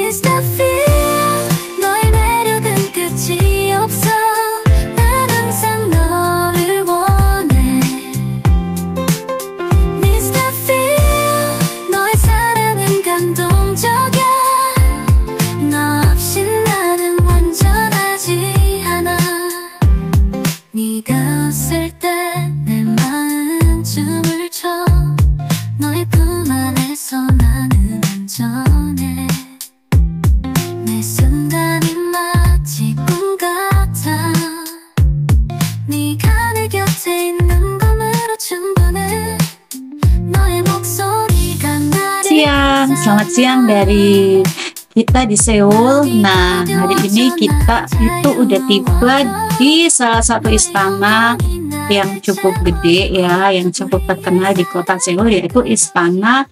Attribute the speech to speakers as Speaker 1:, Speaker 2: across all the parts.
Speaker 1: It's the feel 너의 매력은 끝이 없어 난 항상 너를 원해 It's the feel 너의 사랑은 감동적이야 너 없이 나는 완전하지 않아 네가 없을 때 내 마음은 춤을 춰 너의 품 안에서 나는 안전해 매 순간이 마치 꿈 같아 네가 내 곁에 있는 것만으로 충분해 너의 목소리가 나를
Speaker 2: Siang, selamat siang dari kita di Seoul. Nah, hari ini kita itu udah tiba di salah satu istana yang cukup gede ya, yang cukup terkenal di kota Seoul, yaitu Istana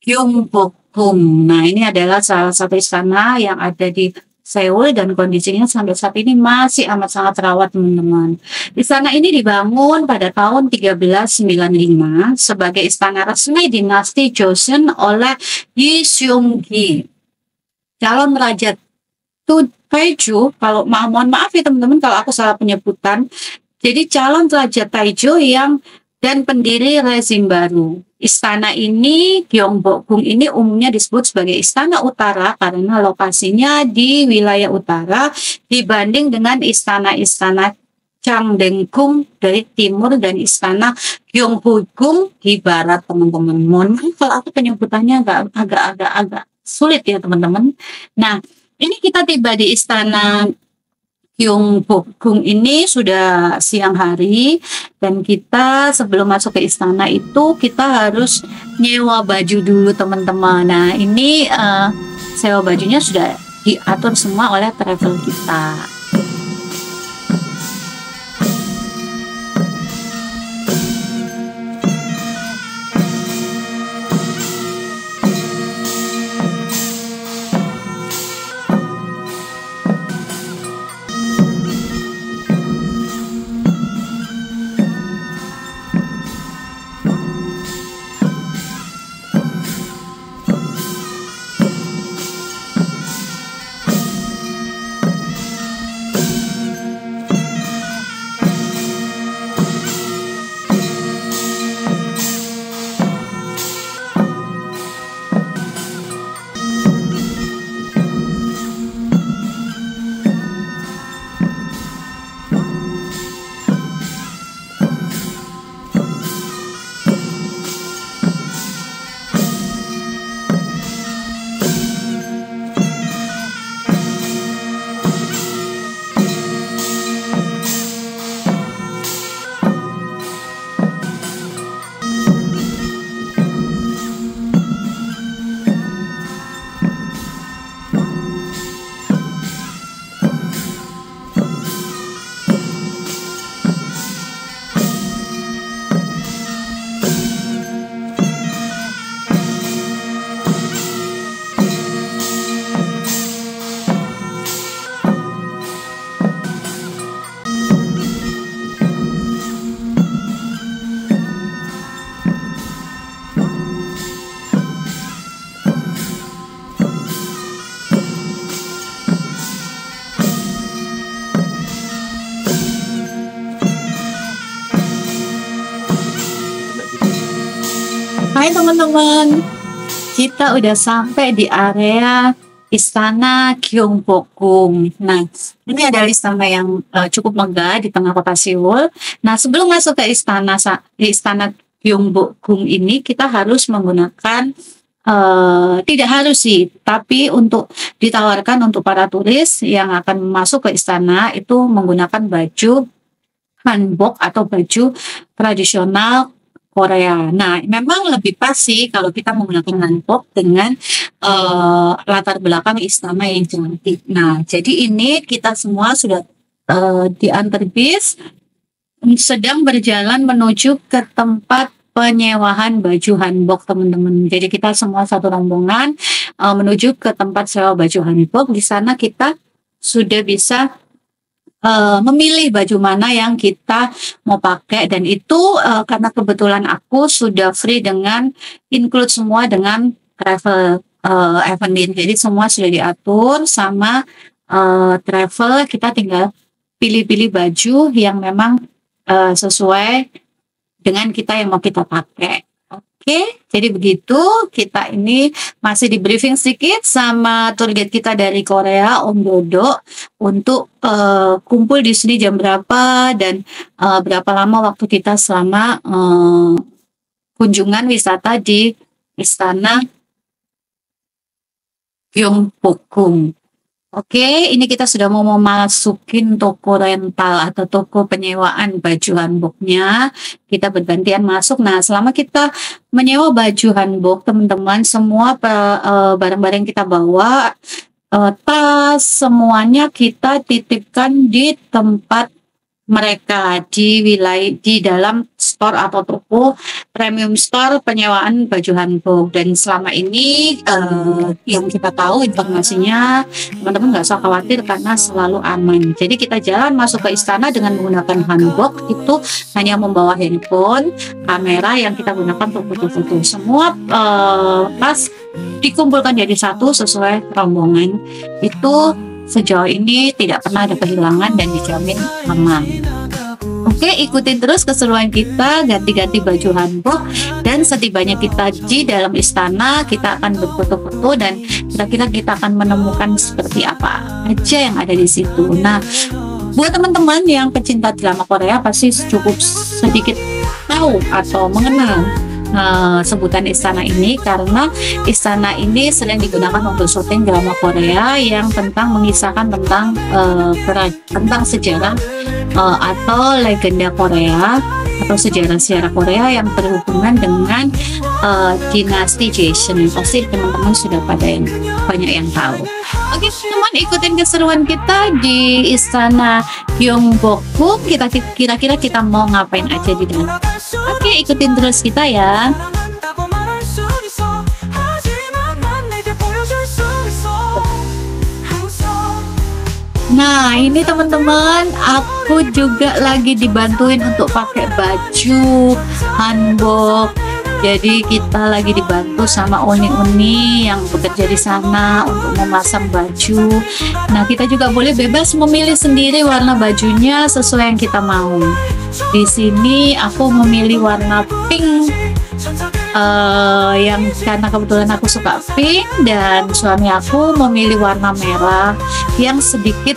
Speaker 2: Gyeongbokgung. Nah, ini adalah salah satu istana yang ada di Seoul dan kondisinya sampai saat ini masih amat sangat terawat, teman-teman. Istana ini dibangun pada tahun 1395 sebagai istana resmi dinasti Joseon oleh Yi Seung-gi, calon raja Taejo. Kalau mohon maaf ya teman-teman kalau aku salah penyebutan. Jadi calon raja Taejo dan pendiri rezim baru. Istana ini, Gyeongbokgung ini umumnya disebut sebagai Istana Utara karena lokasinya di wilayah utara dibanding dengan istana-istana Changdeokgung dari timur dan Istana Gyeongbokgung di barat, teman-teman. Mohon maaf kalau aku penyebutannya agak sulit ya teman-teman. Nah, ini kita tiba di Istana Gyeongbokgung ini sudah siang hari, dan kita sebelum masuk ke istana itu kita harus nyewa baju dulu, teman-teman. Nah, ini sewa bajunya sudah diatur semua oleh travel kita. Hai teman-teman, kita udah sampai di area Istana Gyeongbokgung. Nah, ini adalah istana yang cukup megah di tengah kota Seoul. Nah, sebelum masuk ke Istana Gyeongbokgung ini, kita harus menggunakan tidak harus sih, tapi untuk ditawarkan untuk para turis yang akan masuk ke istana itu menggunakan baju hanbok atau baju tradisional Korea. Nah, memang lebih pas sih kalau kita menggunakan hanbok dengan latar belakang istana yang cantik. Nah, jadi ini kita semua sudah diantar bis, sedang berjalan menuju ke tempat penyewaan baju hanbok, teman-teman. Jadi kita semua satu rombongan menuju ke tempat sewa baju hanbok. Di sana kita sudah bisa memilih baju mana yang kita mau pakai, dan itu karena kebetulan aku sudah free dengan include semua dengan travel Avenir. Jadi semua sudah diatur sama travel, kita tinggal pilih-pilih baju yang memang sesuai dengan kita yang mau kita pakai. Oke, jadi begitu. Kita ini masih di briefing sedikit sama tour guide kita dari Korea, Om Dodo, untuk kumpul di sini jam berapa dan berapa lama waktu kita selama kunjungan wisata di Istana Gyeongbokgung. Oke, ini kita sudah mau memasukin toko rental atau toko penyewaan baju hanboknya. Kita bergantian masuk. Nah, selama kita menyewa baju hanbok, teman-teman, semua barang-barang yang kita bawa, tas, semuanya kita titipkan di tempat mereka di wilayah di dalam store atau toko premium store penyewaan baju hanbok. Dan selama ini yang kita tahu informasinya, teman-teman nggak usah khawatir karena selalu aman. Jadi kita jalan masuk ke istana dengan menggunakan hanbok itu hanya membawa handphone, kamera yang kita gunakan untuk foto-foto. Semua tas dikumpulkan jadi satu sesuai rombongan. Itu sejauh ini tidak pernah ada kehilangan dan dijamin aman. Oke, ikutin terus keseruan kita ganti-ganti baju hanbok, dan setibanya kita di dalam istana kita akan berfoto-foto dan kira-kira kita akan menemukan seperti apa aja yang ada di situ. Nah, buat teman-teman yang pecinta drama Korea pasti cukup sedikit tahu atau mengenal sebutan istana ini, karena istana ini sering digunakan untuk syuting drama Korea yang mengisahkan tentang sejarah atau legenda Korea atau sejarah Korea yang berhubungan dengan dinasti Joseon. Pasti teman-teman sudah banyak yang tahu. Oke, teman-teman, ikutin keseruan kita di Istana Gyeongbokgung. Kira-kira kita mau ngapain aja di dalam. Oke, ikutin terus kita ya. Nah, ini teman-teman, aku juga lagi dibantuin untuk pakai baju hanbok. Jadi kita lagi dibantu sama uni-uni yang bekerja di sana untuk memasang baju. Nah, kita juga boleh bebas memilih sendiri warna bajunya sesuai yang kita mau. Di sini aku memilih warna pink, yang karena kebetulan aku suka pink, dan suami aku memilih warna merah yang sedikit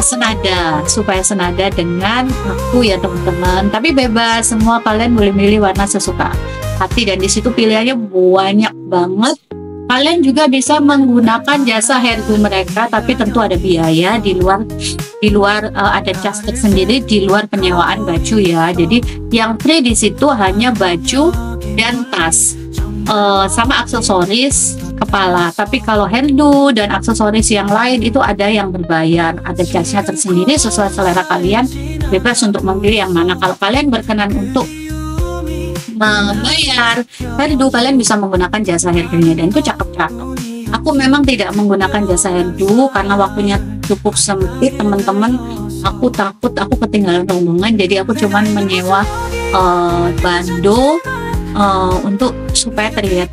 Speaker 2: senada, supaya senada dengan aku ya teman-teman. Tapi bebas, semua kalian boleh milih warna sesuka hati, dan di situ pilihannya banyak banget. Kalian juga bisa menggunakan jasa hairdo mereka, tapi tentu ada biaya di luar ada cas tersendiri di luar penyewaan baju ya. Jadi yang free di situ hanya baju dan tas sama aksesoris kepala. Tapi kalau hairdo dan aksesoris yang lain itu ada yang berbayar, ada jasnya tersendiri sesuai selera kalian, bebas untuk memilih yang mana. Kalau kalian berkenan untuk membayar hairdo, kalian bisa menggunakan jasa hairdo-nya, dan itu cakep-cakep. Aku memang tidak menggunakan jasa hairdo karena waktunya cukup sempit teman-teman. Aku takut aku ketinggalan rombongan, jadi aku cuman menyewa bando untuk supaya terlihat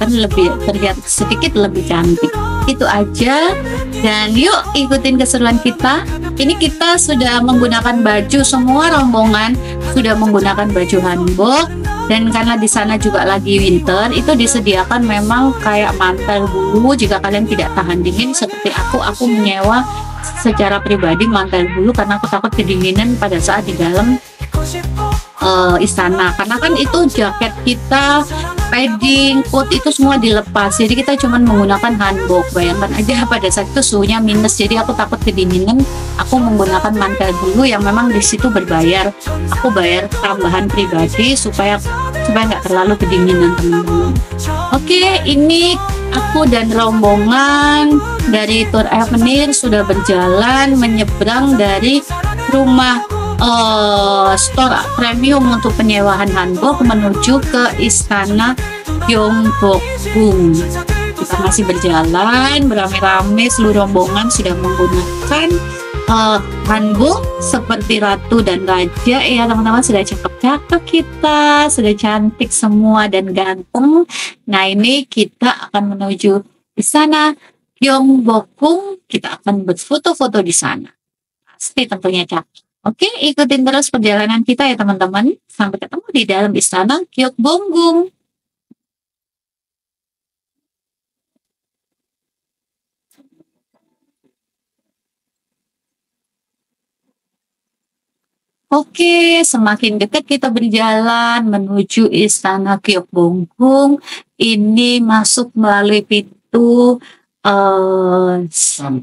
Speaker 2: sedikit lebih cantik. Itu aja, dan yuk ikutin keseruan kita. Ini kita sudah menggunakan baju, semua rombongan sudah menggunakan baju hanbok, dan karena di sana juga lagi winter, itu disediakan memang kayak mantel bulu jika kalian tidak tahan dingin. Seperti aku menyewa secara pribadi mantel bulu karena aku takut kedinginan pada saat di dalam istana, karena kan itu jaket kita, padding, coat itu semua dilepas, jadi kita cuma menggunakan hanbok. Bayangkan aja pada saat itu suhunya minus, jadi aku takut kedinginan. Aku menggunakan mantel dulu yang memang di situ berbayar. Aku bayar tambahan pribadi supaya nggak terlalu kedinginan teman-teman. Oke, ini aku dan rombongan dari Tour Avenir sudah berjalan menyeberang dari rumah store premium untuk penyewaan hanbok menuju ke Istana Gyeongbokgung. Kita masih berjalan beramai-ramai, seluruh rombongan sudah menggunakan hanbok seperti ratu dan raja ya teman-teman. Sudah cakep-cakep kita, sudah cantik semua dan ganteng. Nah, ini kita akan menuju Istana Gyeongbokgung, kita akan berfoto-foto di sana. Pasti tentunya cakep. Oke, ikutin terus perjalanan kita ya teman-teman. Sampai ketemu di dalam Istana Gyeongbokgung. Oke, semakin dekat kita berjalan menuju Istana Gyeongbokgung, ini masuk melalui pintu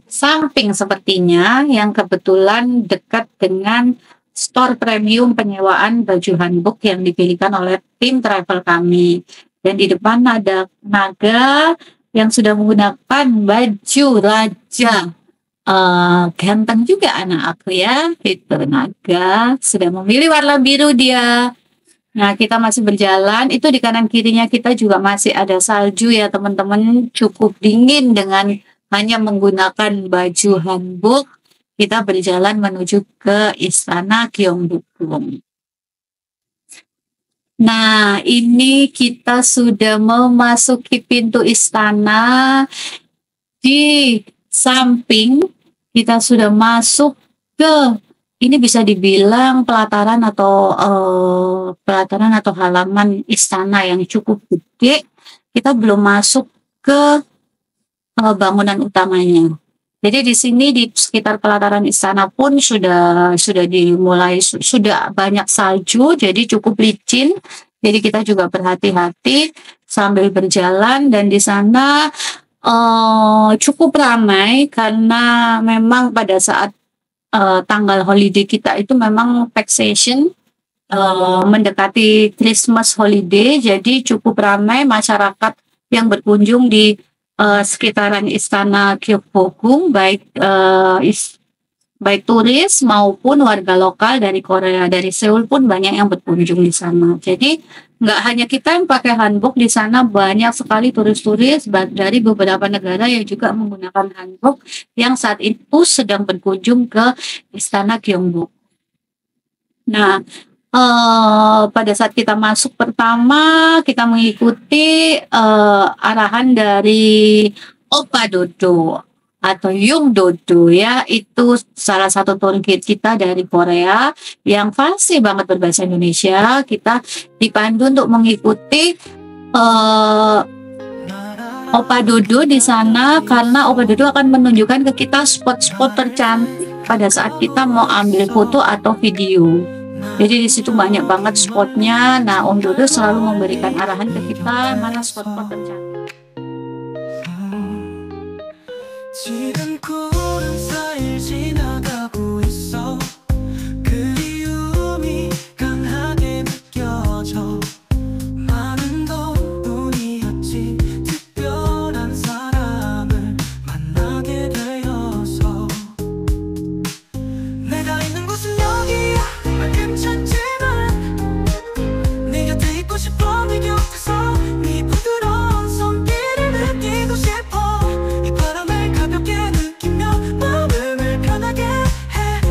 Speaker 2: samping sepertinya yang kebetulan dekat dengan store premium penyewaan baju hanbok yang dipilihkan oleh tim travel kami. Dan di depan ada naga yang sudah menggunakan baju raja. Ganteng juga anak aku ya, itu naga sudah memilih warna biru dia. Nah, kita masih berjalan, itu di kanan kirinya kita juga masih ada salju ya teman-teman, cukup dingin dengan hanya menggunakan baju hanbok. Kita berjalan menuju ke Istana Gyeongbokgung. Nah, ini kita sudah memasuki pintu istana. Di samping kita sudah masuk ke, ini bisa dibilang pelataran atau halaman istana yang cukup gede. Kita belum masuk ke bangunan utamanya. Jadi di sini di sekitar pelataran istana pun sudah dimulai, sudah banyak salju, jadi cukup licin. Jadi kita juga berhati-hati sambil berjalan, dan di sana cukup ramai karena memang pada saat tanggal holiday kita itu memang peak season, mendekati Christmas holiday, jadi cukup ramai masyarakat yang berkunjung di sekitaran Istana Gyeongbokgung, baik turis maupun warga lokal dari Korea, dari Seoul pun banyak yang berkunjung di sana. Jadi nggak hanya kita yang pakai hanbok, di sana banyak sekali turis-turis dari beberapa negara yang juga menggunakan hanbok yang saat itu sedang berkunjung ke Istana Gyeongbokgung. Nah, pada saat kita masuk pertama, kita mengikuti arahan dari Oppa Dodo atau Yung Dodo ya, itu salah satu tour guide kita dari Korea yang fasih banget berbahasa Indonesia. Kita dipandu untuk mengikuti Oppa Dodo di sana, karena Oppa Dodo akan menunjukkan ke kita spot-spot tercantik pada saat kita mau ambil foto atau video. Jadi di situ banyak banget spotnya. Nah, Om Dodo selalu memberikan arahan ke kita mana spot-spot tercantik. 지금 구름 사이를 지나가고 있어. 그리움이 강하게 느껴져. 나는 너 뿐이었지. 특별한 사람을 만나게 되어서. 내가 있는 곳은 여기야. 정말 괜찮지만 네 곁에 있고 싶어. 네 곁에서 네 부드러운 손길을 느끼고 싶어. 이 바람을 가볍게 느끼며 마음을 편하게 해.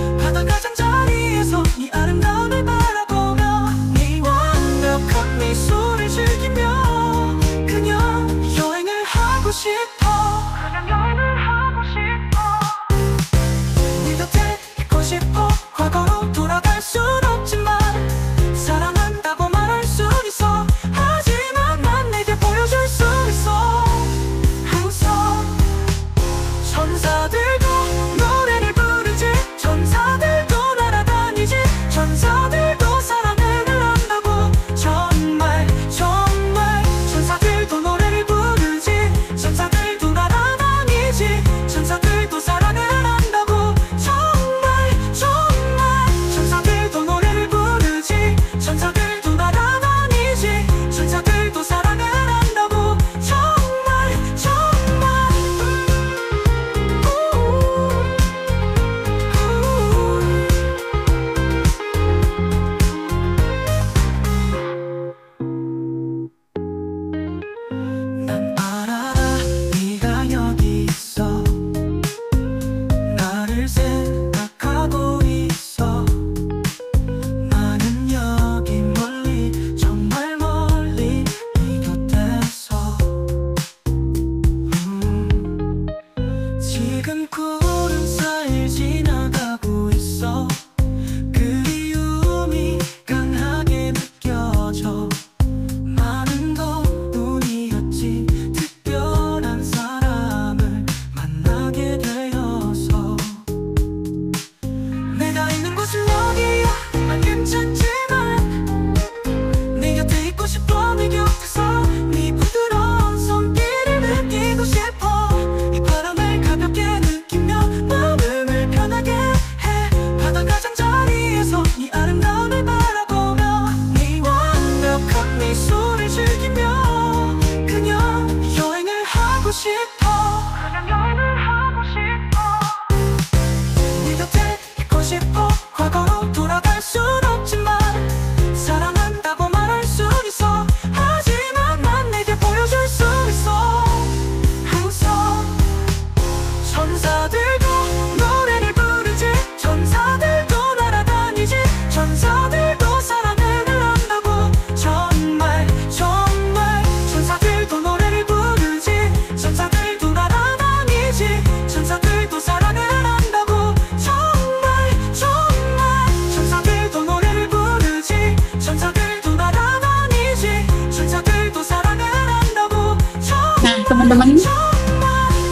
Speaker 1: 붉은 구름 사이 지나가고 있어. 그리움이 강하게 느껴져. 많은 건 운이었지. 특별한 사람을 만나게 되어서. 내가 있는 곳은 여기야. 난 괜찮지만 네 곁에 있고 싶어. 네 곁에서 네 부드러운 손길을 느끼고 싶어. 이 바람을 가볍게 느끼며 마음을 편하게 해. 바닷가 잠자리에서 네 아름다움을 바라보며 네 완벽한 미소를 즐기며 그냥 여행을 하고 싶어. 그냥 여행을 하고 싶어. 네 곁에 있고 싶어. 과거로 돌아갈 순 없지만 사랑한다고 말할 수 있어. 하지만 난 내게 보여줄 수 있어. 항상 천사들도 노래를 부르지. 천사들도 날아다니지. 천사들도 사랑을 한다고. 정말 정말 천사들도 노래를 부르지. 천사들도 날아다니지. 천사들도 사랑을 한다고. 정말 정말 천사들도 노래를 부르지. 천사들도 날아다니지. 천사들도 사랑을 한다고.
Speaker 2: Nah, teman-teman,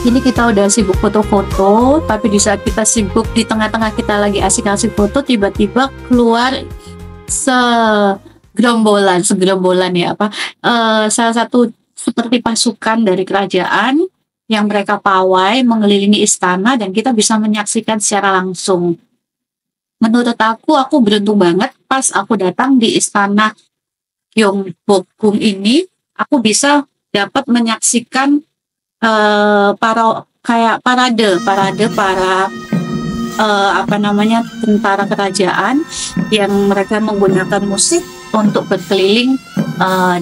Speaker 2: ini kita udah sibuk foto-foto, tapi di saat kita sibuk di tengah-tengah kita lagi asik-asik foto, tiba-tiba keluar segerombolan ya salah satu seperti pasukan dari kerajaan yang mereka pawai mengelilingi istana dan kita bisa menyaksikan secara langsung. Menurut aku beruntung banget pas aku datang di istana Gyeongbokgung ini, aku bisa dapat menyaksikan parade para tentara kerajaan yang mereka menggunakan musik untuk berkeliling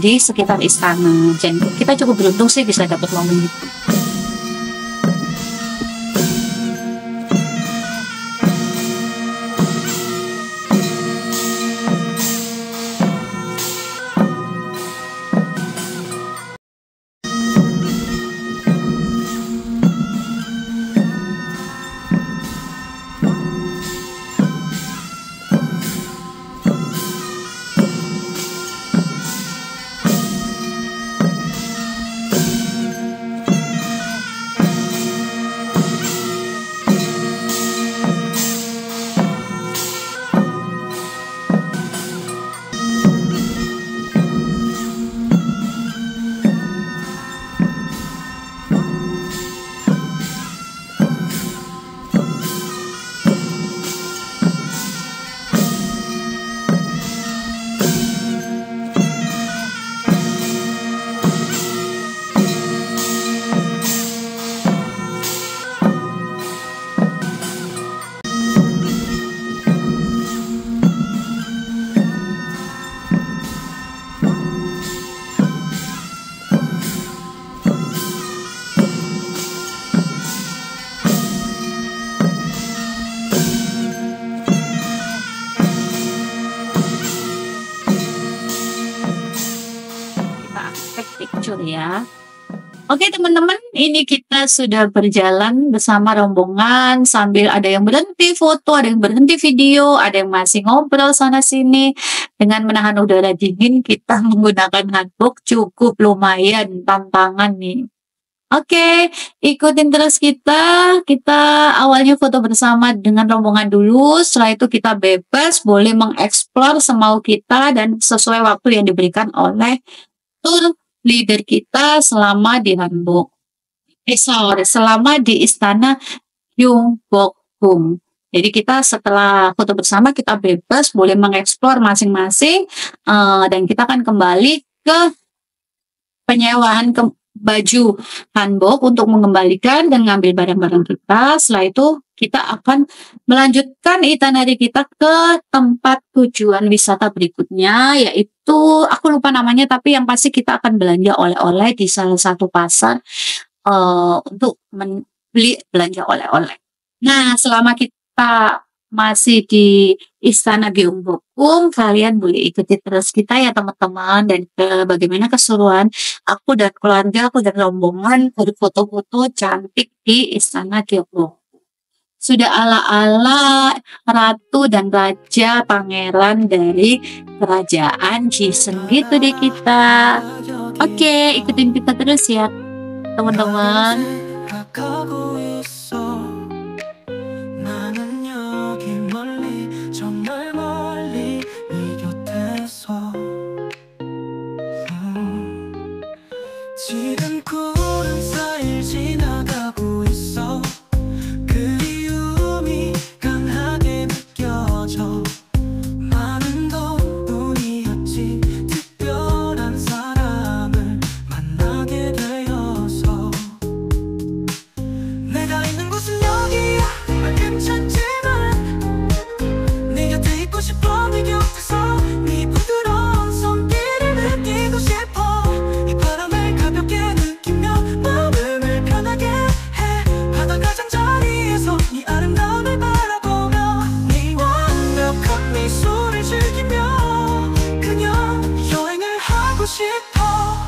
Speaker 2: di sekitar istana. Dan kita cukup beruntung sih bisa dapat momen itu. Ya. Oke teman-teman, ini kita sudah berjalan bersama rombongan sambil ada yang berhenti foto, ada yang berhenti video, ada yang masih ngobrol sana sini. Dengan menahan udara dingin, kita menggunakan hanbok cukup lumayan tantangan nih. Oke, ikutin terus kita. Kita awalnya foto bersama dengan rombongan dulu, setelah itu kita bebas, boleh mengeksplor semau kita dan sesuai waktu yang diberikan oleh tour leader kita selama di hanbok. Selama di istana Gyeongbokgung. Jadi kita setelah foto bersama kita bebas boleh mengeksplor masing-masing dan kita akan kembali ke penyewaan baju hanbok untuk mengembalikan dan ngambil barang-barang kita. Setelah itu kita akan melanjutkan itinerary kita ke tempat tujuan wisata berikutnya, yaitu aku lupa namanya, tapi yang pasti kita akan belanja oleh-oleh di salah satu pasar untuk beli belanja oleh-oleh. Nah, selama kita masih di Istana Gyeongbokgung, kalian boleh ikuti terus kita ya teman-teman. Dan bagaimana keseruan aku dan keluarga aku dan rombongan berfoto-foto cantik di Istana Gyeongbokgung. Sudah ala-ala ratu dan raja pangeran dari kerajaan Joseon gitu deh kita. Oke, ikutin kita terus ya teman-teman.
Speaker 3: 가고 있어. 나는 여기 멀리 정말 멀리 네 곁에서 지금 구름 사이를 지나가고 있어. 그리움이 강하게 느껴져. 많은 동뿐이었지 특별한 사람을 만나게 되어서. 내가 있는 곳은 여기야 정말 괜찮지만 네 곁에 있고 싶어. 네 곁에서 네 부드러운 손길을 느끼고 싶어. 이 바람을 가볍게 느끼며 마음을 편하게 해. 바다가 잠자리에서 네 아름다움을 바라보며 네 완벽한 미소를 즐기며 그냥 여행을 하고 싶어.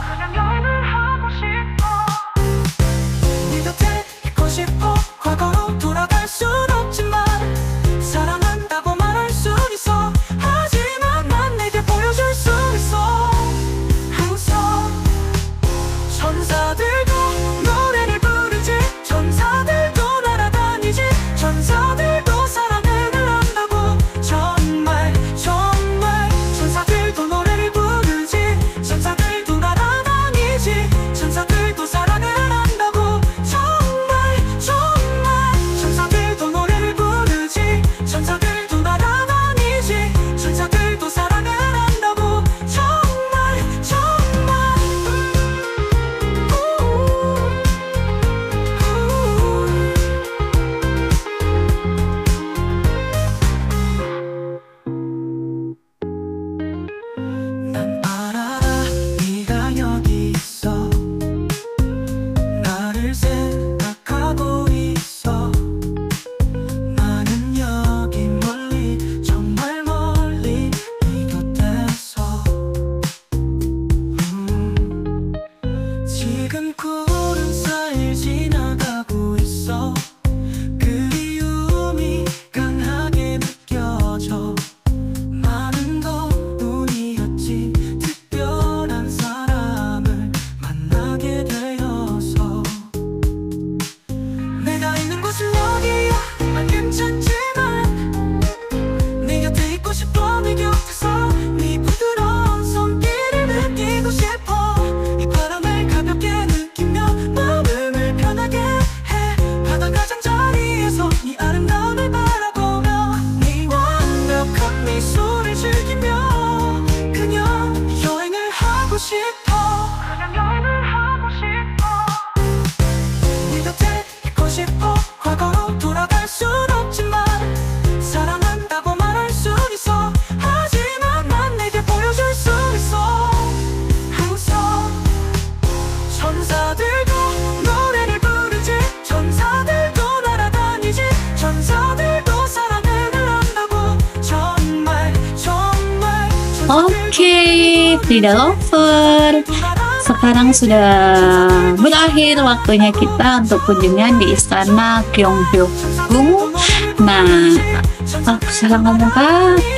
Speaker 3: 그냥 여행을 하고 싶어. 네 곁에 있고 싶어. 과거로 돌아갈 순 없지만 사랑한다고 말할 수 있어. 하지만 난 내게 보여줄 수 있어. 항상 천사들도 노래를 부르지. 천사들도 날아다니지. 천사들도 사랑을 한다고. 정말 정말 천사들도 노래를 부르지. 천사들도 날아다니지. 천사들도 사랑을 한다고. 정말 정말 천사들도 노래를 부르지. 천사들도 날아다니지. 천사들도 사랑을 한다고. 정말 정말 난 알아 네가 여기 있어. 나를 생각하고 있어. 나는 여기 멀리 정말 멀리 네 곁에서. 지금 구름 사이를 지나가고 있어. 그리움이 강하게 느껴져. 많은 동뿐이었지 특별한 사람을 만나게 되어서. 내가 있는 곳은 여기야 정말 괜찮지만 네 곁에 있고 싶어. 네 곁에서 네 부드러운 손길을 느끼고 싶어. 이 바람을 가볍게 느끼며 마음을 편하게 해. 바다가 잠자리에서 네 아름다움을 바라보며 네 완벽한 미소를 즐기며 그냥 여행을 하고 싶어. 그냥 여행을 하고 싶어. 네 곁에 있고 싶어. 과거로 돌아갈 순 없지만 사랑한다고 말할 수 있어. 하지만 난 내게 보여줄 수 있어. 항상 천사들도 노래를 부르지. 천사들도 날아다니지. 천사들도 사랑을 한다고. 정말 정말
Speaker 2: Oke, Frida Lover. Sekarang sudah berakhir waktunya kita untuk kunjungan di Istana Gyeongbokgung. Nah, aku salah ngomong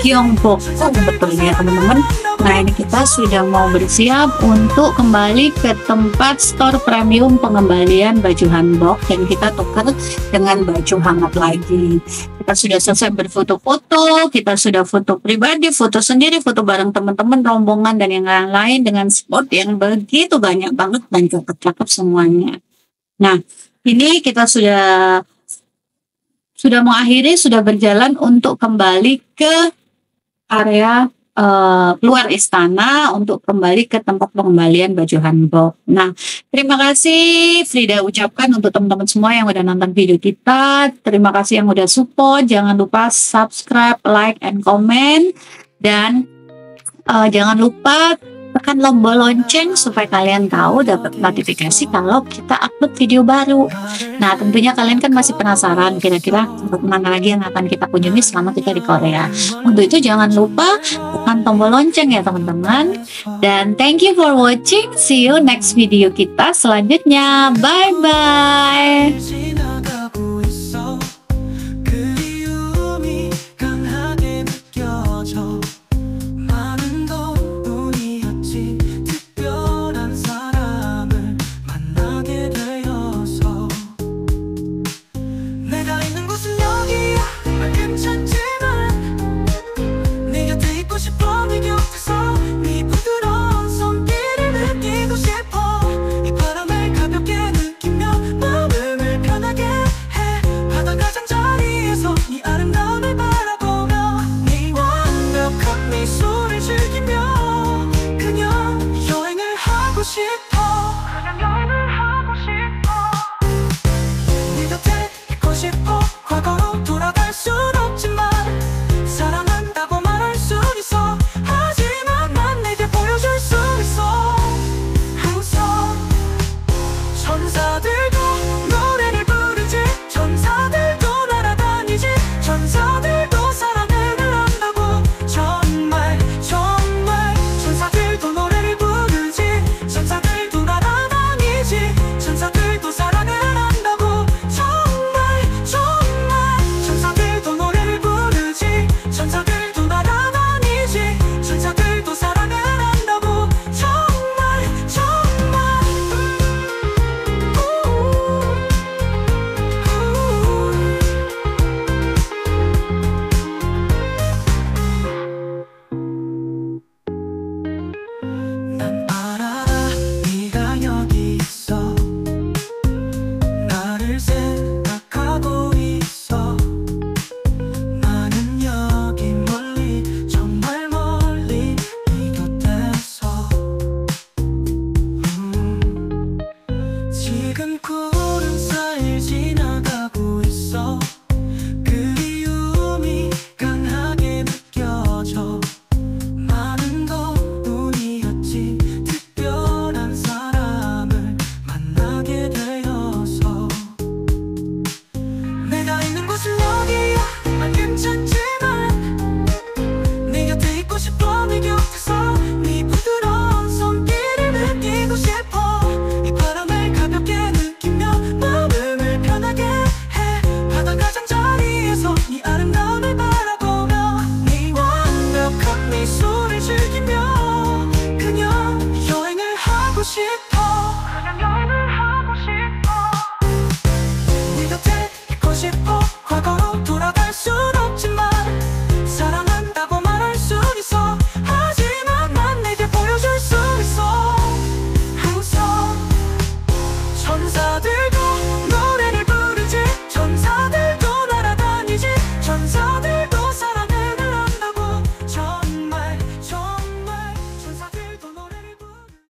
Speaker 2: Gyeongbokgung betul ya teman-teman. Nah, ini kita sudah mau bersiap untuk kembali ke tempat store premium pengembalian baju hanbok dan kita tukar dengan baju hangat lagi. Kita sudah selesai berfoto-foto, kita sudah foto pribadi, foto sendiri, foto bareng teman-teman, rombongan dan yang lain-lain dengan spot yang begitu banyak banget dan cakep-cakep semuanya. Nah, ini kita sudah mengakhiri, sudah berjalan untuk kembali ke area luar istana untuk kembali ke tempat pengembalian baju hanbok. Nah, terima kasih Frida ucapkan untuk teman-teman semua yang udah nonton video kita. Terima kasih yang udah support. Jangan lupa subscribe, like, and comment. Dan jangan lupa tekan tombol lonceng supaya kalian tahu dapat notifikasi kalau kita upload video baru. Nah, tentunya kalian kan masih penasaran kira-kira tempat mana lagi yang akan kita kunjungi selama kita di Korea. Untuk itu jangan lupa tekan tombol lonceng ya teman-teman. Dan thank you for watching. See you next video kita selanjutnya. Bye bye.
Speaker 3: 지나가고 있어. 그리움이 강하게 느껴져. 나는 더 운이었지. 특별한 사람을 만나게 되어서. 내가 있는 곳은 여기야. 말 괜찮지?